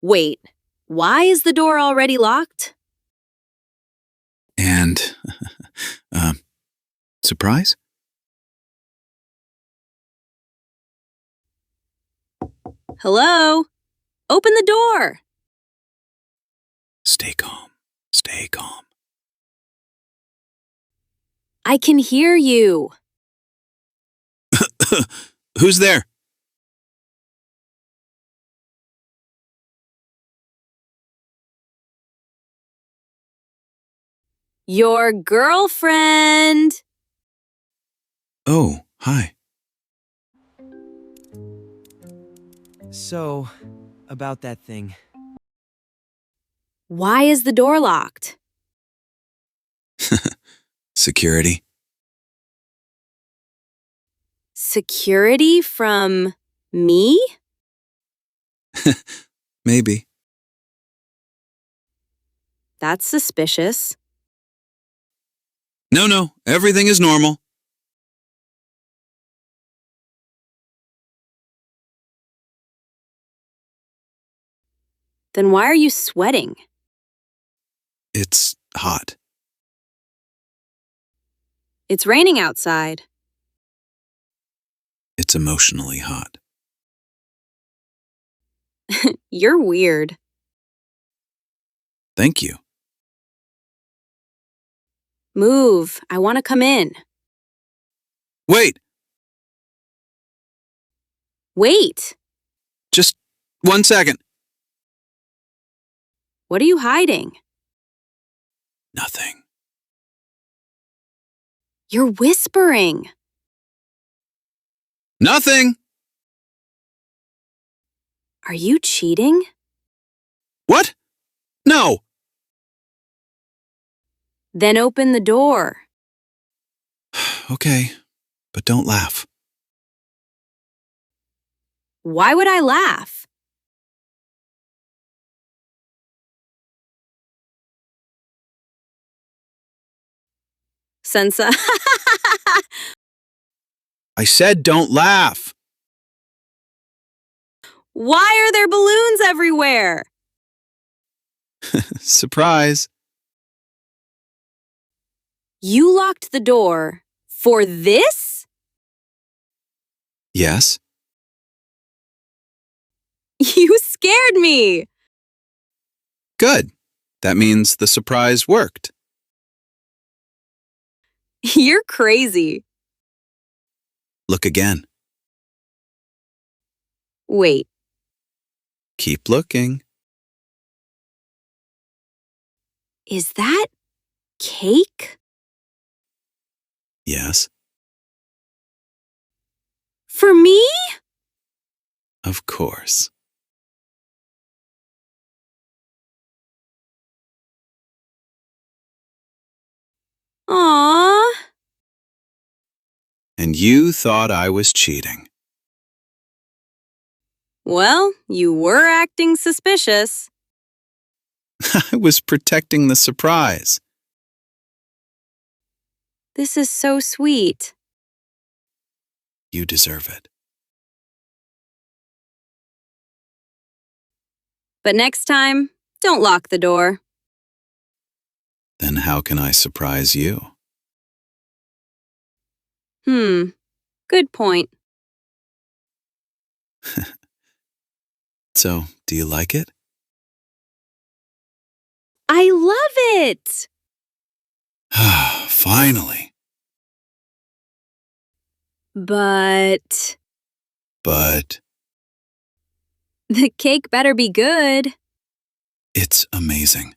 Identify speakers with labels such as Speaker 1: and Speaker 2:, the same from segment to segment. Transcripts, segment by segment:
Speaker 1: Wait, why is the door already locked?
Speaker 2: And, surprise?
Speaker 1: Hello? Open the door.
Speaker 2: Stay calm. Stay calm.
Speaker 1: I can hear you.
Speaker 2: Who's there?
Speaker 1: Your girlfriend.
Speaker 2: Oh, hi.
Speaker 3: So, about that thing.
Speaker 1: Why is the door locked?
Speaker 2: Security?
Speaker 1: Security from me?
Speaker 2: Maybe.
Speaker 1: That's suspicious.
Speaker 2: No, everything is normal.
Speaker 1: Then why are you sweating?
Speaker 2: It's hot.
Speaker 1: It's raining outside.
Speaker 2: It's emotionally hot.
Speaker 1: You're weird.
Speaker 2: Thank you.
Speaker 1: Move. I want to come in.
Speaker 2: Wait,
Speaker 1: Wait.
Speaker 2: just 1 second.
Speaker 1: What are you hiding?
Speaker 2: Nothing.
Speaker 1: You're whispering.
Speaker 2: Nothing.
Speaker 1: Are you cheating?
Speaker 2: What? No.
Speaker 1: Then open the door.
Speaker 2: Okay, but don't laugh.
Speaker 1: Why would I laugh? Sensa.
Speaker 2: I said don't laugh.
Speaker 1: Why are there balloons everywhere?
Speaker 2: Surprise.
Speaker 1: You locked the door for this?
Speaker 2: Yes.
Speaker 1: You scared me.
Speaker 2: Good. That means the surprise worked.
Speaker 1: You're crazy.
Speaker 2: Look again.
Speaker 1: Wait,
Speaker 2: Keep looking.
Speaker 1: is that cake?
Speaker 2: Yes,
Speaker 1: For me?
Speaker 2: of course.
Speaker 1: Aww.
Speaker 2: And you thought I was cheating.
Speaker 1: Well, you were acting suspicious.
Speaker 2: I was protecting the surprise.
Speaker 1: This is so sweet.
Speaker 2: You deserve it.
Speaker 1: But next time, don't lock the door.
Speaker 2: Then how can I surprise you?
Speaker 1: Good point.
Speaker 2: So, do you like it?
Speaker 1: I love it.
Speaker 2: Finally.
Speaker 1: But
Speaker 2: But
Speaker 1: the cake better be good.
Speaker 2: it's amazing.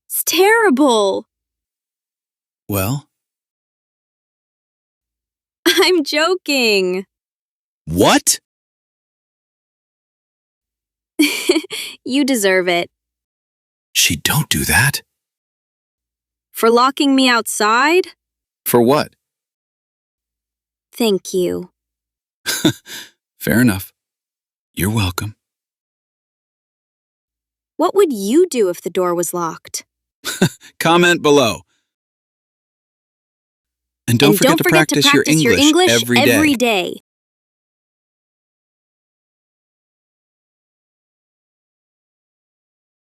Speaker 1: It's terrible.
Speaker 2: Well,
Speaker 1: I'm joking.
Speaker 2: what?
Speaker 1: You deserve it.
Speaker 2: She don't do that.
Speaker 1: For locking me outside?
Speaker 2: For what?
Speaker 1: Thank you.
Speaker 2: Fair enough. You're welcome.
Speaker 1: What would you do if the door was locked?
Speaker 2: Comment below. And don't forget to practice your English every day.
Speaker 1: day.